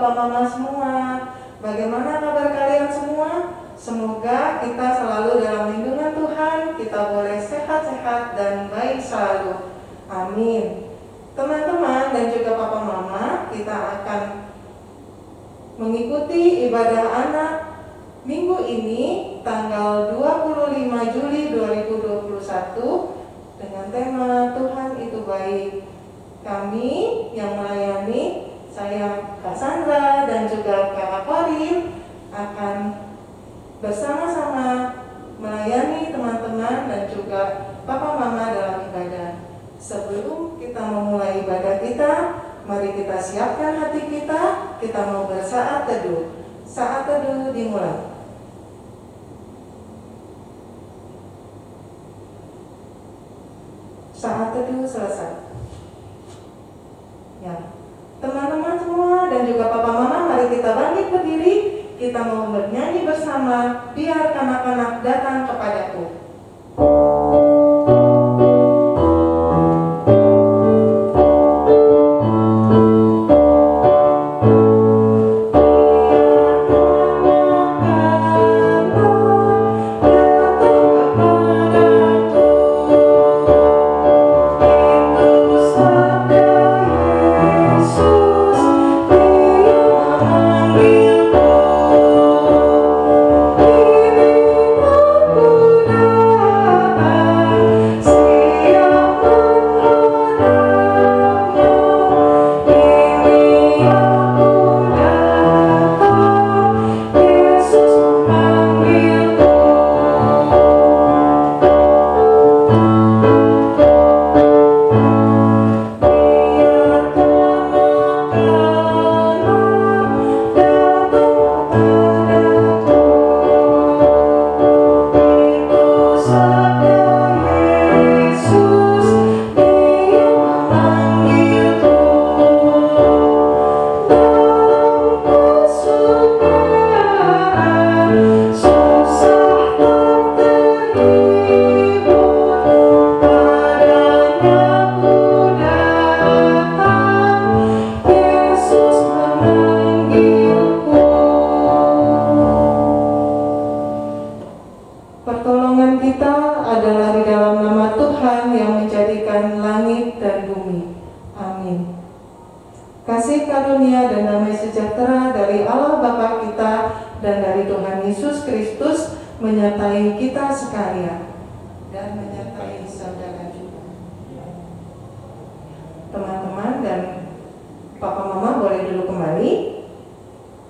papa mama semua. Bagaimana kabar kalian semua? Semoga kita selalu dalam lindungan Tuhan, kita boleh sehat-sehat dan baik selalu. Amin. Teman-teman dan juga papa mama, kita akan mengikuti ibadah anak minggu ini tanggal 25 Juli 2021 dengan tema Tuhan itu baik. Kami yang melayani, saya Kak Sandra dan juga Kak Korin akan bersama-sama melayani teman-teman dan juga papa mama dalam ibadah. Sebelum kita memulai ibadah kita, mari kita siapkan hati kita mau bersaat teduh. Saat teduh dimulai. Saat teduh selesai. Ya, teman-teman semua dan juga papa mama, mari kita bangkit berdiri. Kita mau bernyanyi bersama, biar anak-anak datang kepadaku. Pertolongan kita adalah di dalam nama Tuhan yang menjadikan langit dan bumi. Amin. Kasih karunia dan damai sejahtera dari Allah Bapa kita dan dari Tuhan Yesus Kristus menyertai kita sekalian dan menyertai saudara juga. Teman-teman dan papa mama boleh dulu kembali.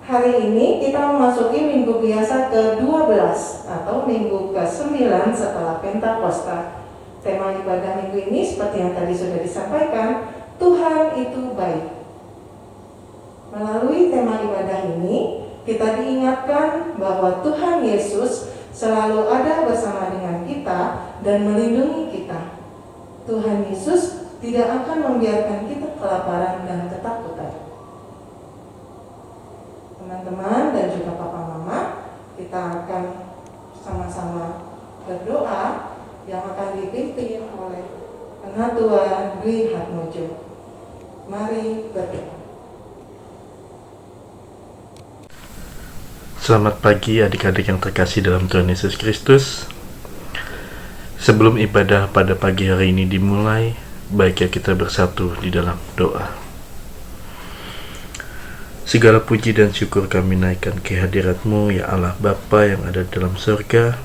Hari ini kita memasuki minggu biasa ke-12 atau minggu ke-9 setelah Pentakosta. Tema ibadah minggu ini seperti yang tadi sudah disampaikan, Tuhan itu baik. Melalui tema ibadah ini, kita diingatkan bahwa Tuhan Yesus selalu ada bersama dengan kita dan melindungi kita. Tuhan Yesus tidak akan membiarkan kita kelaparan dan ketakutan. Teman-teman dan juga papa mama, kita akan sama-sama berdoa yang akan dipimpin oleh Penatua Dwi Hatmojo. Mari berdoa. Selamat pagi adik-adik yang terkasih dalam Tuhan Yesus Kristus. Sebelum ibadah pada pagi hari ini dimulai, baiknya kita bersatu di dalam doa. Segala puji dan syukur kami naikkan ke hadirat-Mu, ya Allah Bapa yang ada dalam surga.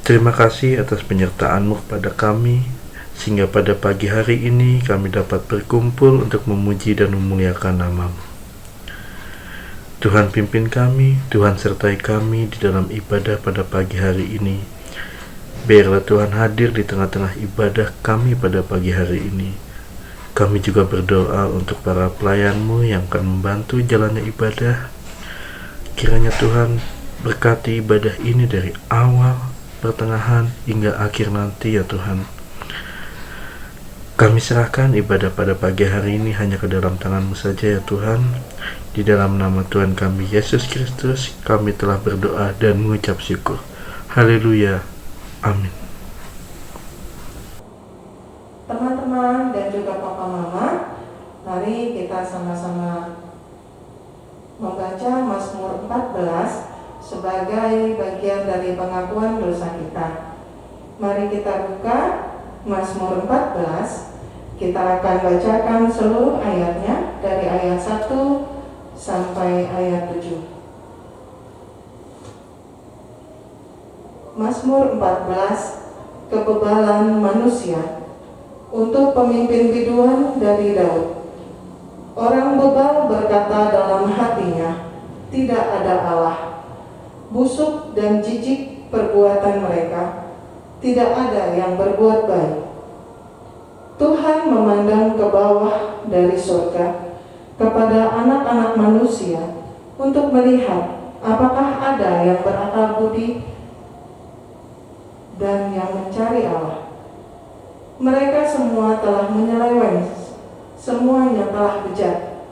Terima kasih atas penyertaan-Mu kepada kami, sehingga pada pagi hari ini kami dapat berkumpul untuk memuji dan memuliakan nama-Mu. Tuhan pimpin kami, Tuhan sertai kami di dalam ibadah pada pagi hari ini. Biarlah Tuhan hadir di tengah-tengah ibadah kami pada pagi hari ini. Kami juga berdoa untuk para pelayan-Mu yang akan membantu jalannya ibadah. Kiranya Tuhan berkati ibadah ini dari awal, pertengahan, hingga akhir nanti ya Tuhan. Kami serahkan ibadah pada pagi hari ini hanya ke dalam tangan-Mu saja ya Tuhan. Di dalam nama Tuhan kami Yesus Kristus, kami telah berdoa dan mengucap syukur. Haleluya. Amin. Teman-teman dan juga papa mama, mari kita sama-sama sebagai pengakuan dosa kita. Mari kita buka Mazmur 14. Kita akan bacakan seluruh ayatnya dari ayat 1 sampai ayat 7. Mazmur 14, kebebalan manusia, untuk pemimpin biduan dari Daud. Orang bebal berkata dalam hatinya, tidak ada Allah. Busuk dan jijik perbuatan mereka, tidak ada yang berbuat baik. Tuhan memandang ke bawah dari surga kepada anak-anak manusia untuk melihat apakah ada yang berakal budi dan yang mencari Allah. Mereka semua telah menyeleweng, semuanya telah bejat.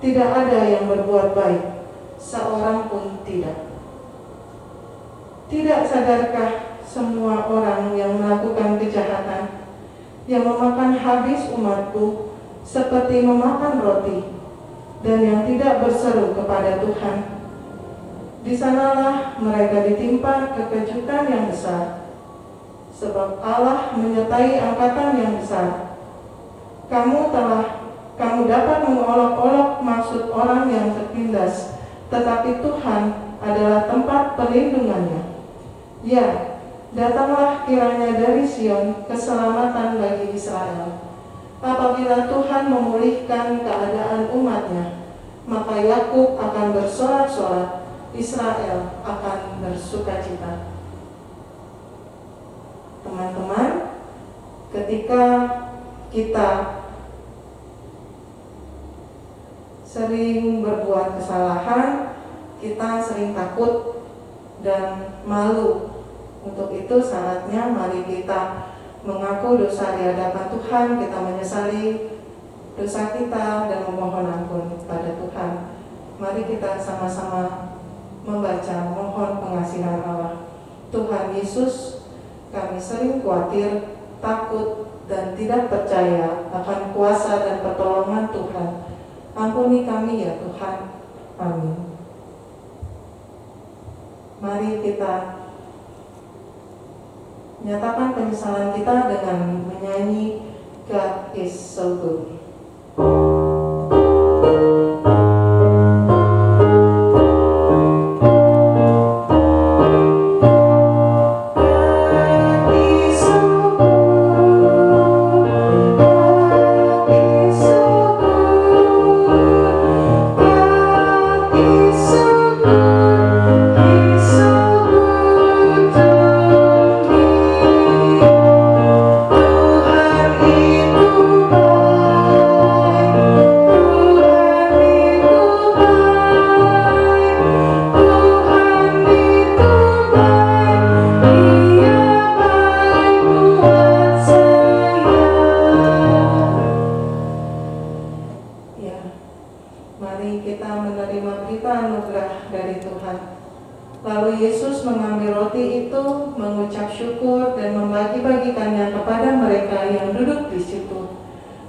Tidak ada yang berbuat baik, seorang pun tidak. Tidak sadarkah semua orang yang melakukan kejahatan, yang memakan habis umatku seperti memakan roti, dan yang tidak berseru kepada Tuhan? Di sanalah mereka ditimpa kekejutan yang besar, sebab Allah menyertai angkatan yang besar. Kamu dapat mengolok-olok maksud orang yang tertindas, tetapi Tuhan adalah tempat perlindungannya. Ya, datanglah kiranya dari Sion keselamatan bagi Israel. Apabila Tuhan memulihkan keadaan umatnya, maka Yakub akan bersorak-sorak, Israel akan bersukacita. Teman-teman, ketika kita sering berbuat kesalahan, kita sering takut dan malu. Untuk itu saatnya mari kita mengaku dosa di hadapan Tuhan, kita menyesali dosa kita dan memohon ampun pada Tuhan. Mari kita sama-sama membaca mohon pengasihan Allah. Tuhan Yesus, kami sering khawatir, takut, dan tidak percaya akan kuasa dan pertolongan Tuhan. Ampuni kami ya Tuhan. Amin. Mari kita nyatakan penyesalan kita dengan menyanyi God is so good.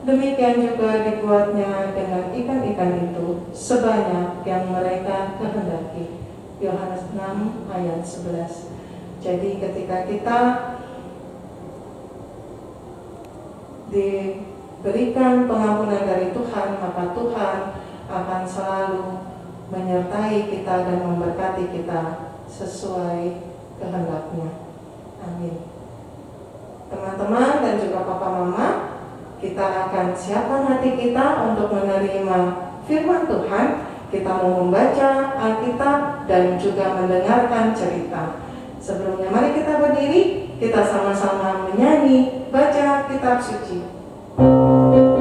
Demikian juga dibuatnya dengan ikan-ikan itu sebanyak yang mereka kehendaki. Yohanes 6 ayat 11. Jadi ketika kita diberikan pengampunan dari Tuhan, maka Tuhan akan selalu menyertai kita dan memberkati kita sesuai kehendaknya. Amin. Teman-teman dan juga papa mama, kita akan siapkan hati kita untuk menerima firman Tuhan. Kita mau membaca Alkitab dan juga mendengarkan cerita. Sebelumnya mari kita berdiri, kita sama-sama menyanyi baca kitab suci. Kalau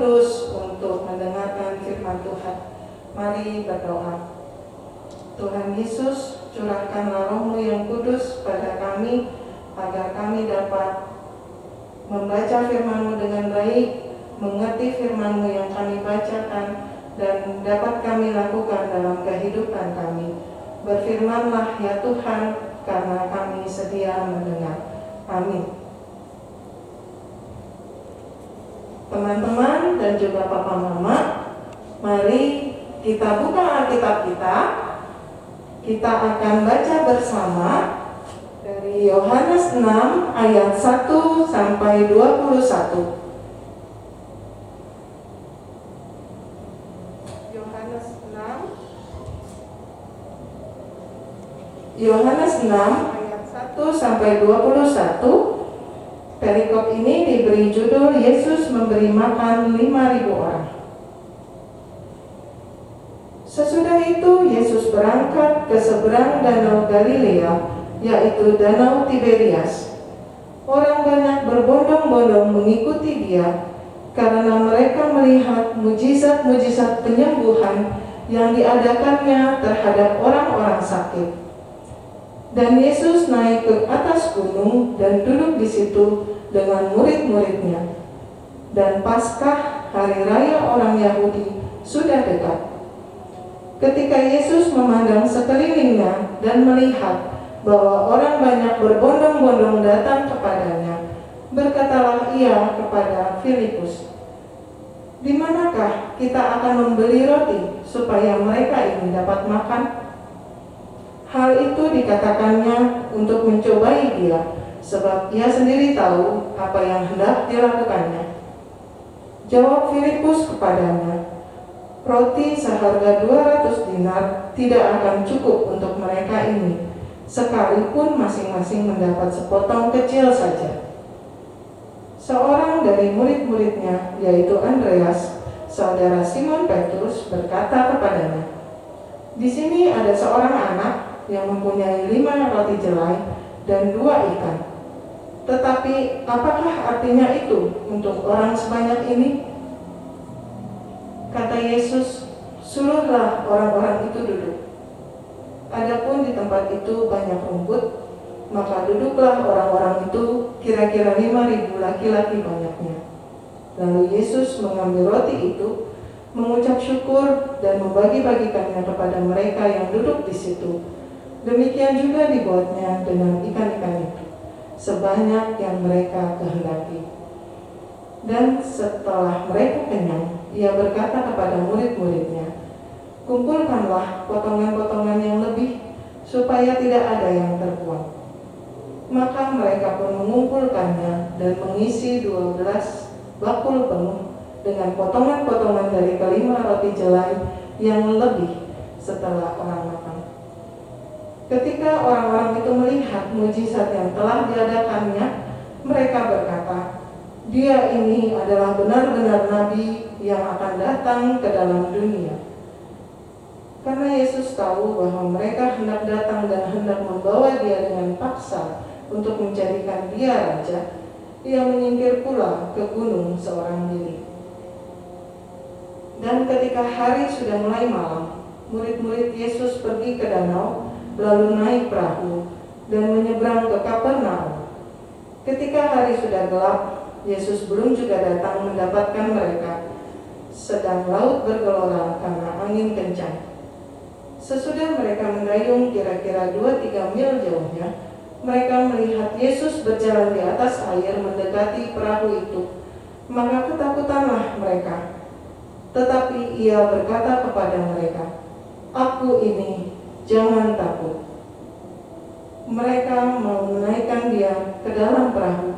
Kudus untuk mendengarkan firman Tuhan. Mari berdoa. Tuhan Yesus, curahkanlah Roh-Mu yang kudus pada kami, agar kami dapat membaca firman-Mu dengan baik, mengerti firman-Mu yang kami bacakan, dan dapat kami lakukan dalam kehidupan kami. Berfirmanlah ya Tuhan, karena kami sedia mendengar. Amin. Teman-teman dan juga Papa Mama, mari kita buka Alkitab kita. Kita akan baca bersama dari Yohanes 6 ayat 1 sampai 21. Yohanes 6 ayat 1 sampai 21. Perikop ini diberi judul Yesus memberi makan 5.000 orang. Sesudah itu Yesus berangkat ke seberang danau Galilea, yaitu danau Tiberias. Orang banyak berbondong-bondong mengikuti Dia karena mereka melihat mujizat-mujizat penyembuhan yang diadakannya terhadap orang-orang sakit. Dan Yesus naik ke atas gunung dan duduk di situ dengan murid-muridnya. Dan Paskah, hari raya orang Yahudi, sudah dekat. Ketika Yesus memandang sekelilingnya dan melihat bahwa orang banyak berbondong-bondong datang kepadanya, berkatalah Ia kepada Filipus, "Di manakah kita akan membeli roti supaya mereka ini dapat makan?" Hal itu dikatakannya untuk mencobai Dia, sebab Ia sendiri tahu apa yang hendak dilakukannya. Jawab Filipus kepadanya, "Roti seharga 200 dinar tidak akan cukup untuk mereka ini, sekalipun masing-masing mendapat sepotong kecil saja." Seorang dari murid-muridnya, yaitu Andreas, saudara Simon Petrus, berkata kepadanya, "Di sini ada seorang anak yang mempunyai 5 roti jelai dan 2 ikan. Tetapi apakah artinya itu untuk orang sebanyak ini?" Kata Yesus, "Suruhlah orang-orang itu duduk." Adapun di tempat itu banyak rumput, maka duduklah orang-orang itu, kira-kira 5.000 laki-laki banyaknya. Lalu Yesus mengambil roti itu, mengucap syukur dan membagi-bagikannya kepada mereka yang duduk di situ. Demikian juga dibuatnya dengan ikan-ikan itu, sebanyak yang mereka kehendaki. Dan setelah mereka kenyang, Ia berkata kepada murid-muridnya, "Kumpulkanlah potongan-potongan yang lebih, supaya tidak ada yang terbuang." Maka mereka pun mengumpulkannya dan mengisi 12 bakul penuh dengan potongan-potongan dari kelima roti jelai yang lebih setelah orang makan. Ketika orang-orang itu melihat mujizat yang telah diadakannya, mereka berkata, "Dia ini adalah benar-benar nabi yang akan datang ke dalam dunia." Karena Yesus tahu bahwa mereka hendak datang dan hendak membawa Dia dengan paksa untuk menjadikan Dia raja, Ia menyingkir pula ke gunung seorang diri. Dan ketika hari sudah mulai malam, murid-murid Yesus pergi ke danau, lalu naik perahu dan menyeberang ke Kapernaum. Ketika hari sudah gelap, Yesus belum juga datang mendapatkan mereka, sedang laut bergelora karena angin kencang. Sesudah mereka mendayung kira-kira 2-3 mil jauhnya, mereka melihat Yesus berjalan di atas air mendekati perahu itu. Maka ketakutanlah mereka. Tetapi Ia berkata kepada mereka, "Aku ini, jangan takut." Mereka mau menaikkan Dia ke dalam perahu,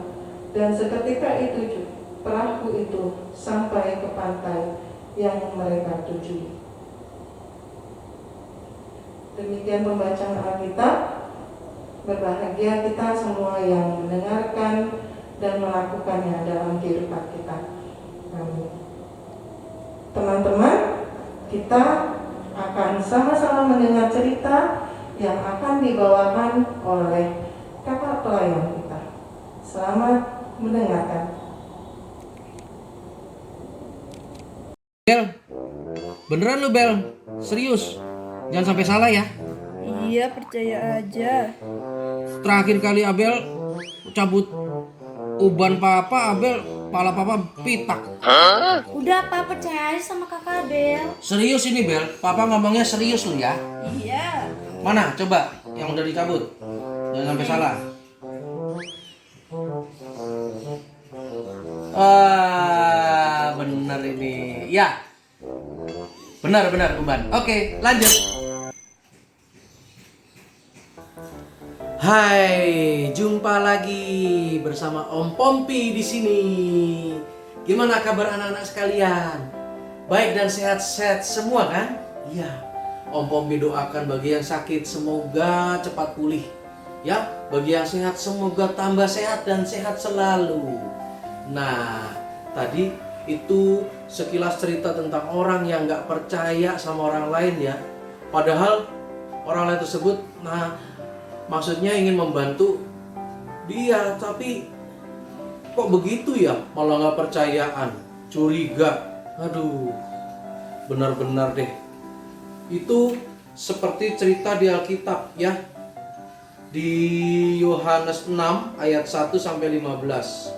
dan seketika itu perahu itu sampai ke pantai yang mereka tuju. Demikian pembacaan Alkitab. Berbahagia kita semua yang mendengarkan dan melakukannya dalam kehidupan kita. Amin. Teman-teman, kita akan sama-sama mendengar cerita yang akan dibawakan oleh kakak pelayan kita. Selamat mendengarkan. Bel, beneran lu Bel? Serius? Jangan sampai salah ya. Iya, percaya aja. Terakhir kali Abel cabut uban papa, Abel pala papa pitak. Udah, Pak, percaya aja sama kakak Bel. Serius ini Bel, papa ngomongnya serius lu ya. Iya. Mana coba yang udah dicabut. Jangan sampai salah. Bener ini. Ya. Benar uban. Oke, lanjut. Hai, jumpa lagi bersama Om Pompi di sini. Gimana kabar anak-anak sekalian? Baik dan sehat-sehat semua kan? Iya. Om Pompi doakan bagi yang sakit semoga cepat pulih. Ya, bagi yang sehat semoga tambah sehat dan sehat selalu. Nah, tadi itu sekilas cerita tentang orang yang nggak percaya sama orang lain ya. Padahal orang lain tersebut, maksudnya ingin membantu dia, tapi kok begitu ya, malah nggak percayaan, curiga. Aduh, benar-benar deh. Itu seperti cerita di Alkitab ya. Di Yohanes 6 ayat 1 sampai 15.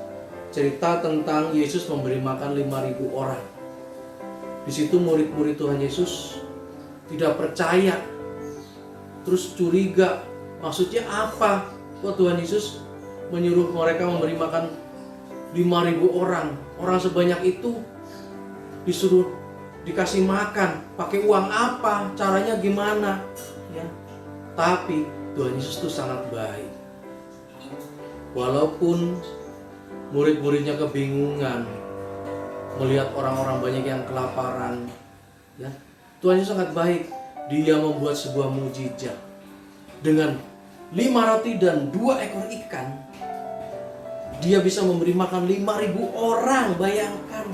Cerita tentang Yesus memberi makan 5.000 orang. Di situ murid-murid Tuhan Yesus tidak percaya, terus curiga. Maksudnya apa? Kok Tuhan Yesus menyuruh mereka memberi makan 5.000 orang? Orang sebanyak itu disuruh dikasih makan, pakai uang apa? Caranya gimana? Ya. Tapi Tuhan Yesus itu sangat baik. Walaupun murid-muridnya kebingungan melihat orang-orang banyak yang kelaparan, ya, Tuhan Yesus sangat baik. Dia membuat sebuah mukjizat dengan 5 roti dan 2 ekor ikan. Dia bisa memberi makan 5.000 orang. Bayangkan,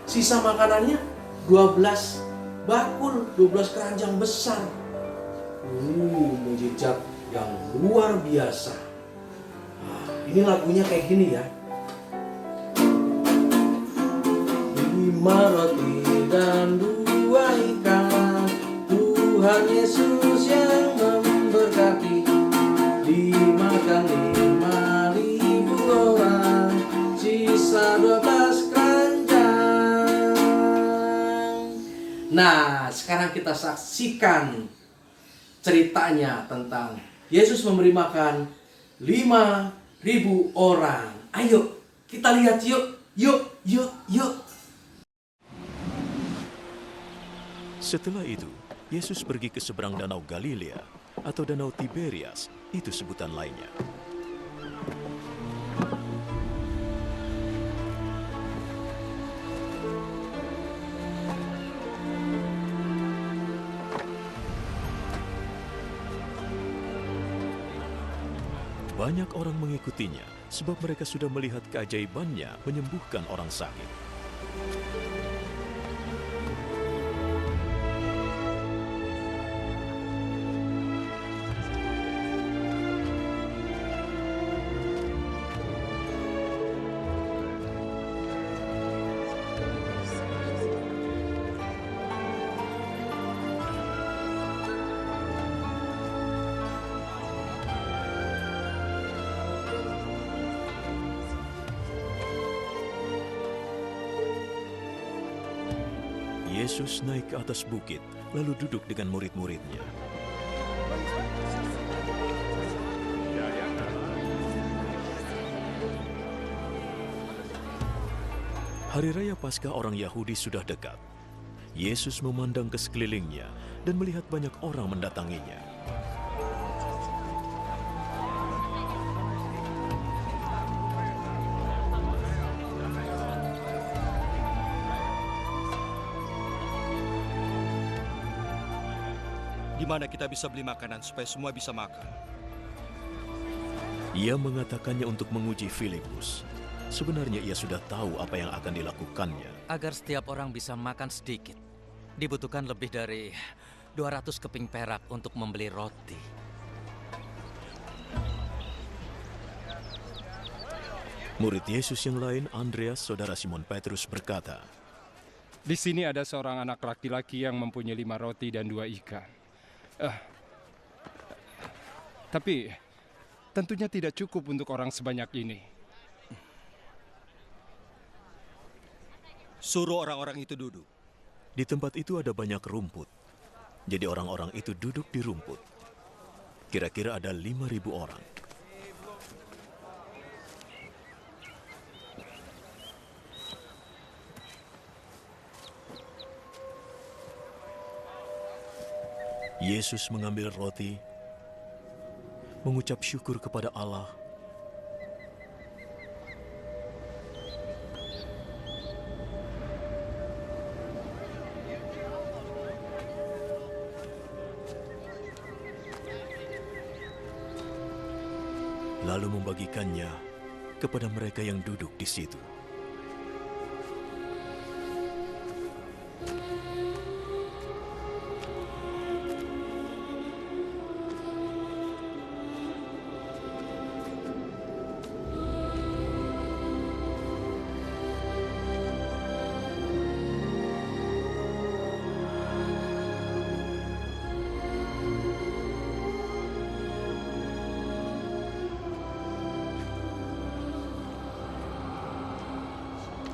sisa makanannya 12 bakul, 12 keranjang besar. Mukjizat yang luar biasa. Ini lagunya kayak gini ya. 5 roti dan 2 ikan, Tuhan Yesus yang memberkati. Dimakan 5.000 orang, sisa 12 keranjang. Nah, sekarang kita saksikan ceritanya tentang Yesus memberi makan 5.000 orang. Ayo, kita lihat yuk. Setelah itu, Yesus pergi ke seberang danau Galilea atau danau Tiberias, itu sebutan lainnya. Banyak orang mengikutinya sebab mereka sudah melihat keajaibannya menyembuhkan orang sakit. Yesus naik ke atas bukit, lalu duduk dengan murid-muridnya. Hari Raya Paskah orang Yahudi sudah dekat. Yesus memandang ke sekelilingnya dan melihat banyak orang mendatanginya. Di mana kita bisa beli makanan supaya semua bisa makan. Ia mengatakannya untuk menguji Filipus. Sebenarnya ia sudah tahu apa yang akan dilakukannya. Agar setiap orang bisa makan sedikit, dibutuhkan lebih dari 200 keping perak untuk membeli roti. Murid Yesus yang lain, Andreas, saudara Simon Petrus, berkata, Di sini ada seorang anak laki-laki yang mempunyai 5 roti dan 2 ikan. Tapi tentunya tidak cukup untuk orang sebanyak ini. Suruh orang-orang itu duduk. Di tempat itu ada banyak rumput. Jadi orang-orang itu duduk di rumput. Kira-kira ada 5.000 orang. Yesus mengambil roti, mengucap syukur kepada Allah, lalu membagikannya kepada mereka yang duduk di situ.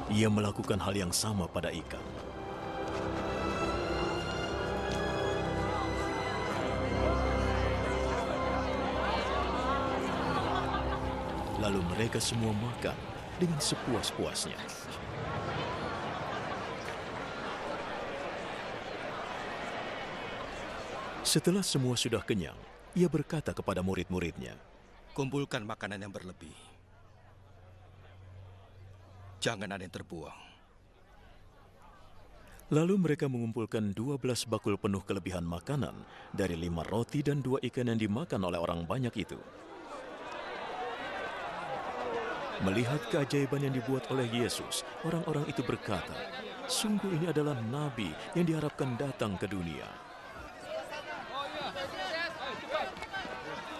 Ia melakukan hal yang sama pada ikan. Lalu mereka semua makan dengan sepuas-puasnya. Setelah semua sudah kenyang, ia berkata kepada murid-muridnya, Kumpulkan makanan yang berlebih. Jangan ada yang terbuang. Lalu mereka mengumpulkan 12 bakul penuh kelebihan makanan dari 5 roti dan 2 ikan yang dimakan oleh orang banyak itu. Melihat keajaiban yang dibuat oleh Yesus, orang-orang itu berkata, sungguh ini adalah nabi yang diharapkan datang ke dunia.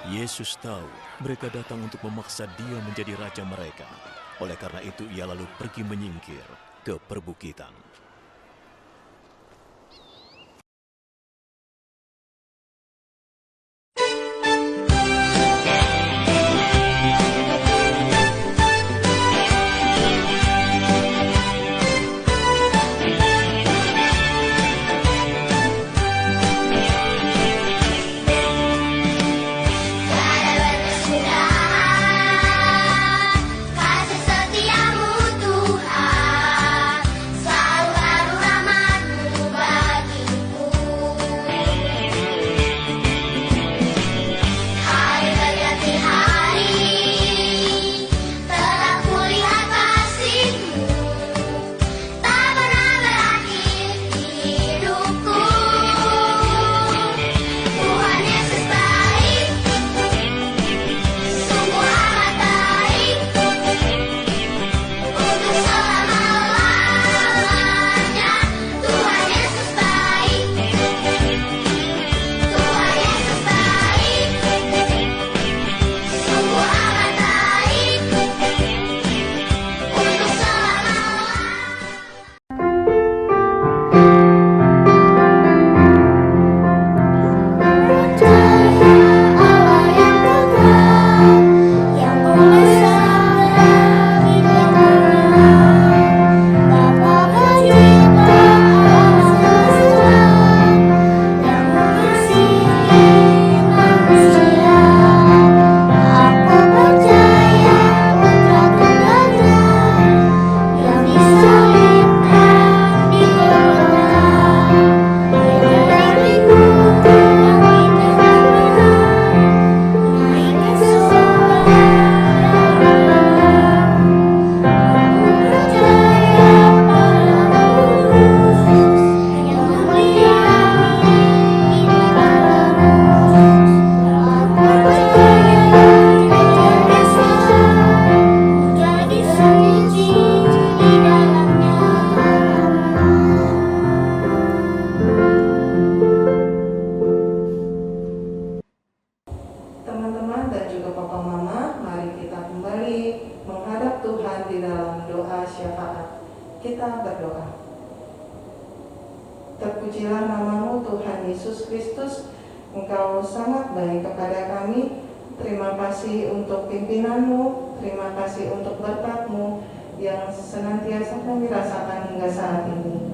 Yesus tahu mereka datang untuk memaksa dia menjadi raja mereka. Oleh karena itu ia lalu pergi menyingkir ke perbukitan. Kasih setiamu Tuhan selalu Terpujilah namamu Tuhan Yesus Kristus. Engkau sangat baik kepada kami. Terima kasih untuk pimpinanmu, terima kasih untuk berkat-Mu yang senantiasa kami rasakan hingga saat ini.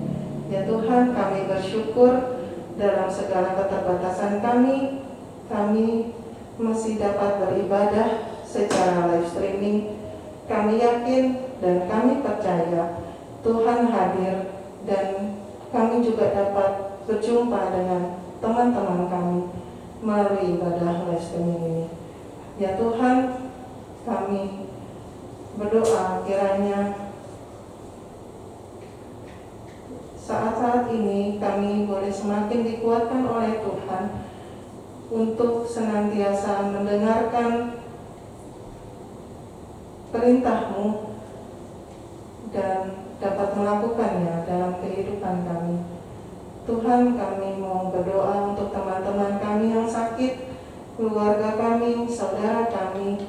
Ya Tuhan, kami bersyukur dalam segala keterbatasan kami masih dapat beribadah secara live streaming. Kami yakin dan kami percaya Tuhan hadir, dan kami juga dapat berjumpa dengan teman-teman kami melalui ibadah live streaming ini. Ya Tuhan, kami berdoa kiranya saat-saat ini kami boleh semakin dikuatkan oleh Tuhan untuk senantiasa mendengarkan perintah-Mu dan dapat melakukannya dalam kehidupan kami. Tuhan, kami mau berdoa untuk teman-teman kami yang sakit, keluarga kami, saudara kami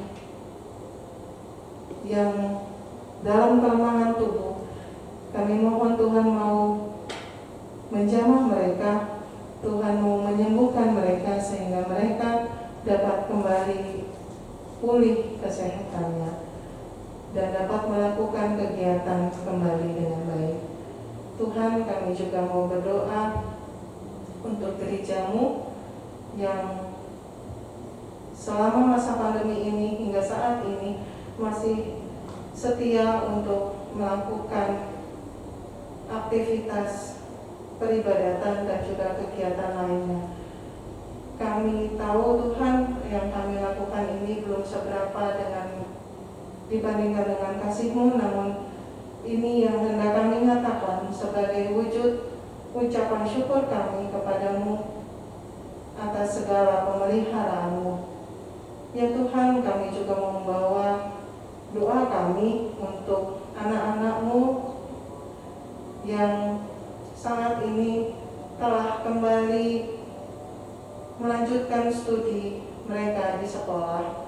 yang dalam kelemahan tubuh. Kami mohon Tuhan mau menjamah mereka, Tuhan mau menyembuhkan mereka sehingga mereka dapat kembali pulih kesehatannya dan dapat melakukan kegiatan kembali dengan baik. Tuhan, kami juga mau berdoa untuk gereja-Mu yang selama masa pandemi ini hingga saat ini masih setia untuk melakukan aktivitas peribadatan dan juga kegiatan lainnya. Kami tahu Tuhan, yang kami lakukan ini belum seberapa dibandingkan dengan kasih-Mu, namun ini yang hendak kami nyatakan sebagai wujud ucapan syukur kami kepadamu atas segala pemeliharaan-Mu. Ya Tuhan, kami juga membawa doa kami untuk anak-anak-Mu yang saat ini telah kembali melanjutkan studi mereka di sekolah.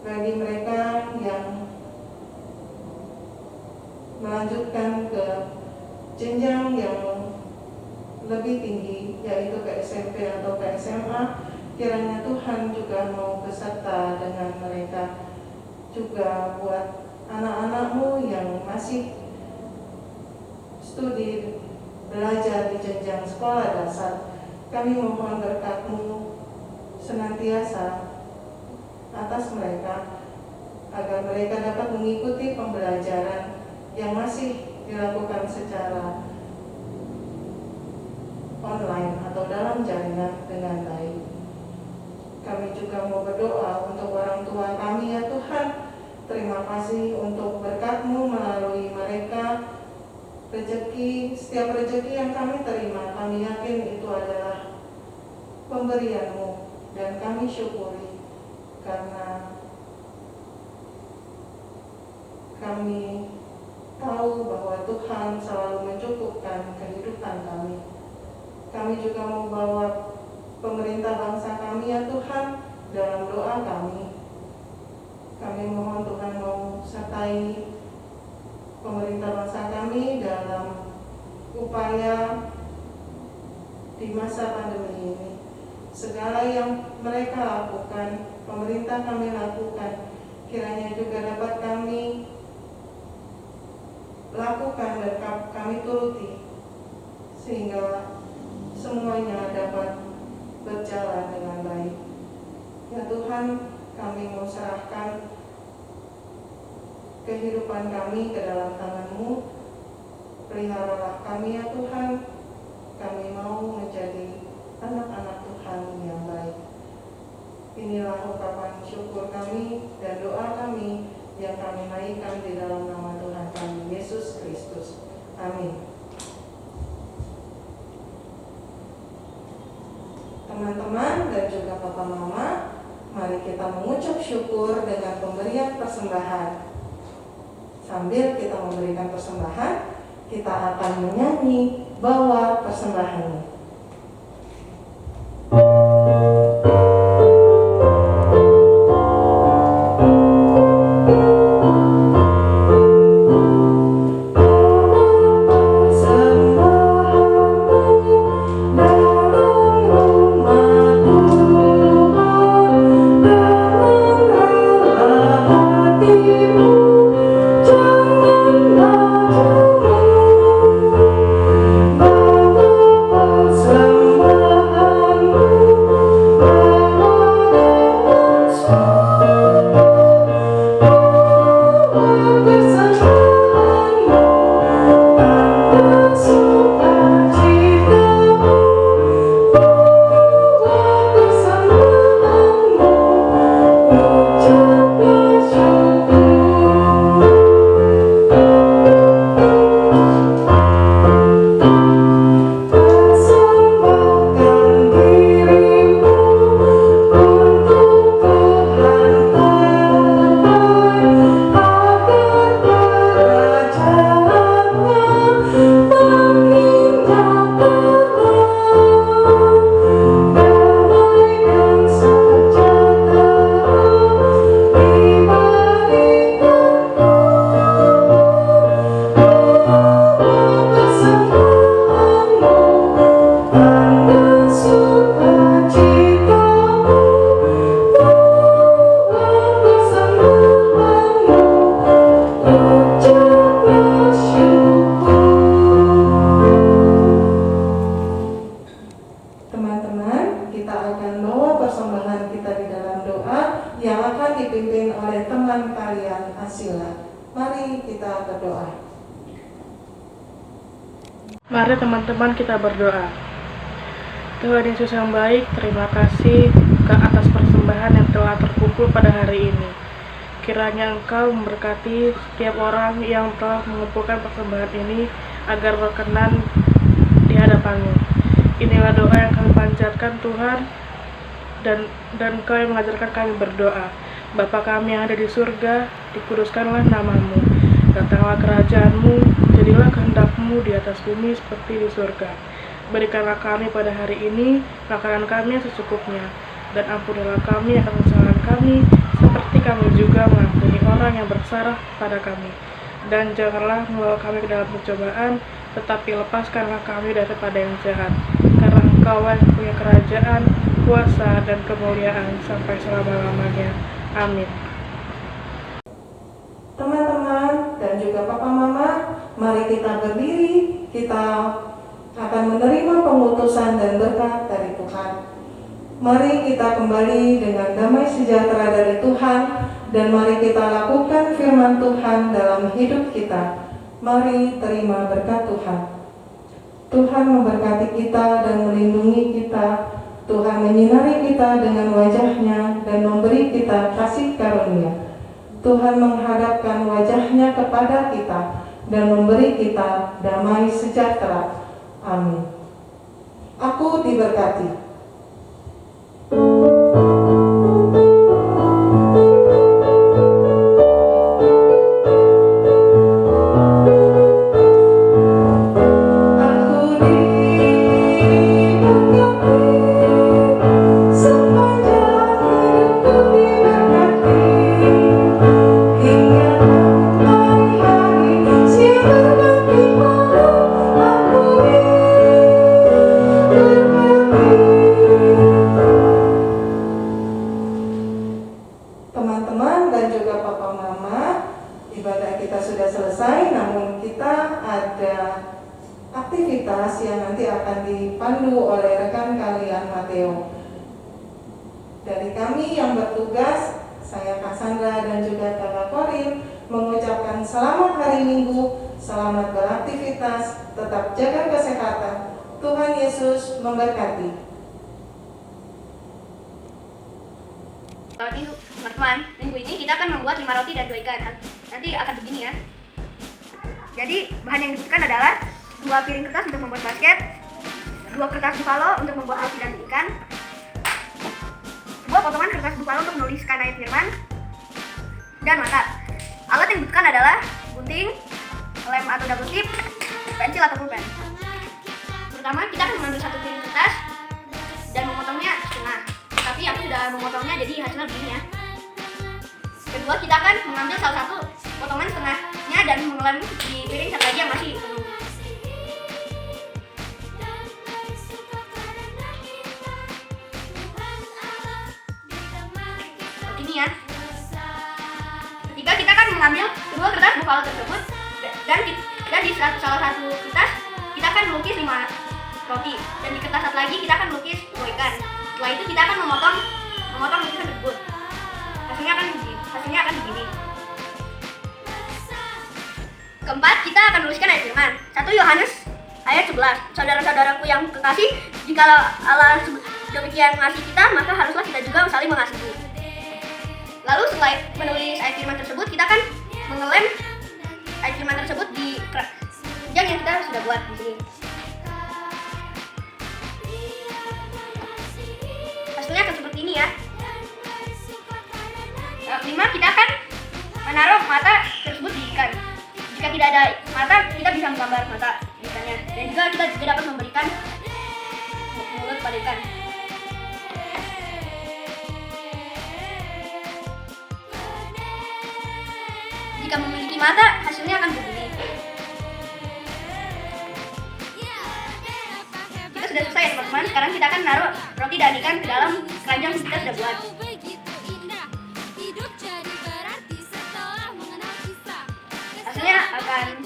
Bagi mereka yang melanjutkan ke jenjang yang lebih tinggi, yaitu ke SMP atau ke SMA, kiranya Tuhan juga mau beserta dengan mereka. Juga buat anak-anak-Mu yang masih studi belajar di jenjang sekolah dasar, kami mohon berkat-Mu senantiasa atas mereka, agar mereka dapat mengikuti pembelajaran yang masih dilakukan secara online atau dalam jaringan dengan baik. Kami juga mau berdoa untuk orang tua kami, ya Tuhan. Terima kasih untuk berkat-Mu melalui mereka. Setiap rezeki yang kami terima, kami yakin itu adalah pemberian-Mu, dan kami syukuri karena kami tahu bahwa Tuhan selalu mencukupkan kehidupan kami. Kami juga membawa pemerintah bangsa kami, ya Tuhan, dalam doa kami. Kami mohon Tuhan mau sertai pemerintah bangsa kami dalam upaya di masa pandemi ini. Segala yang mereka lakukan, pemerintah kami lakukan, kiranya juga dapat kami lakukan dan kami turuti, sehingga semuanya dapat berjalan dengan baik. Ya Tuhan, kami mau serahkan kehidupan kami ke dalam tangan-Mu. Peliharalah kami, ya Tuhan. Kami mau menjadi anak-anak Tuhan yang baik. Inilah ungkapan syukur kami dan doa kami yang kami naikkan di dalam nama Tuhan kami, Yesus Kristus. Amin. Teman-teman dan juga Papa Mama, mari kita mengucap syukur dengan pemberian persembahan. Sambil kita memberikan persembahan, kita akan menyanyi Bawa Persembahannya. Sembahan Mari teman-teman kita berdoa. Tuhan Yesus yang baik, terima kasih ke atas persembahan yang telah terkumpul pada hari ini. Kiranya Engkau memberkati setiap orang yang telah mengumpulkan persembahan ini agar berkenan di hadapan-Mu. Inilah doa yang kami panjatkan Tuhan, dan Engkau yang mengajarkan kami berdoa. Bapa kami yang ada di surga, dikuduskanlah nama-Mu. Datanglah kerajaan-Mu, jadilah kehendak-Mu di atas bumi seperti di surga. Berikanlah kami pada hari ini makanan kami yang secukupnya, dan ampunilah kami akan kesalahan kami, seperti kami juga mengampuni orang yang bersalah pada kami. Dan janganlah membawa kami ke dalam pencobaan, tetapi lepaskanlah kami daripada yang jahat. Karena Engkau yang punya kerajaan, kuasa, dan kemuliaan sampai selama-lamanya. Amin. Teman-teman dan juga papa mama, mari kita berdiri, kita akan menerima pengutusan dan berkat dari Tuhan. Mari kita kembali dengan damai sejahtera dari Tuhan, dan mari kita lakukan firman Tuhan dalam hidup kita. Mari terima berkat Tuhan. Tuhan memberkati kita dan melindungi kita. Tuhan menyinari kita dengan wajah-Nya dan memberi kita kasih karunia. Tuhan menghadapkan wajah-Nya kepada kita dan memberi kita damai sejahtera. Amin. Aku diberkati. Teman-teman dan juga papa mama, ibadah kita sudah selesai, namun kita ada aktivitas yang nanti akan dipandu oleh rekan kalian Mateo. Dari kami yang bertugas, saya Cassandra dan juga Kakak Korin, mengucapkan selamat hari Minggu, selamat beraktivitas, tetap jaga kesehatan. Tuhan Yesus memberkati. Teman-teman, minggu ini kita akan membuat 5 roti dan 2 ikan. Nanti akan begini ya. Jadi bahan yang dibutuhkan adalah 2 piring kertas untuk membuat basket, 2 kertas buffalo untuk membuat roti dan ikan, 2 potongan kertas buffalo untuk menuliskan ayat firman, dan mata. Alat yang dibutuhkan adalah gunting, lem atau double tip, pensil atau pulpen. Pertama, kita akan mengambil 1 piring kertas dan memotongnya setengah. Tapi aku sudah memotongnya jadi hasilnya begini ya. Kedua, kita akan mengambil salah satu potongan setengahnya dan mengelem di piring satu lagi yang masih penuh. Begini ya. Ketiga, kita akan mengambil kedua kertas buffalo tersebut dan di salah satu kertas kita akan melukis 5 roti, dan di kertas satu lagi kita akan melukis 2 ikan. Setelah itu kita akan memotong lukisan tersebut. Hasilnya akan begini. Keempat, kita akan menuliskan ayat firman. 1 Yohanes ayat 11. Saudara-saudaraku yang kekasih, jika Allah demikian mengasihi kita, maka haruslah kita juga saling mengasihi. Lalu setelah menulis ayat firman tersebut, kita akan mengelem ayat firman tersebut di keranjang yang kita sudah buat di sini. Hasilnya akan seperti ini ya. 5, kita akan menaruh mata tersebut di ikan. Jika tidak ada mata, kita bisa menggambar mata ikannya. Dan juga kita dapat memberikan mulut pada ikan. Jika memiliki mata, hasilnya akan begini. Kita sudah selesai ya teman-teman. Sekarang kita akan menaruh roti dan ikan ke dalam keranjang yang kita sudah buat. Hasilnya akan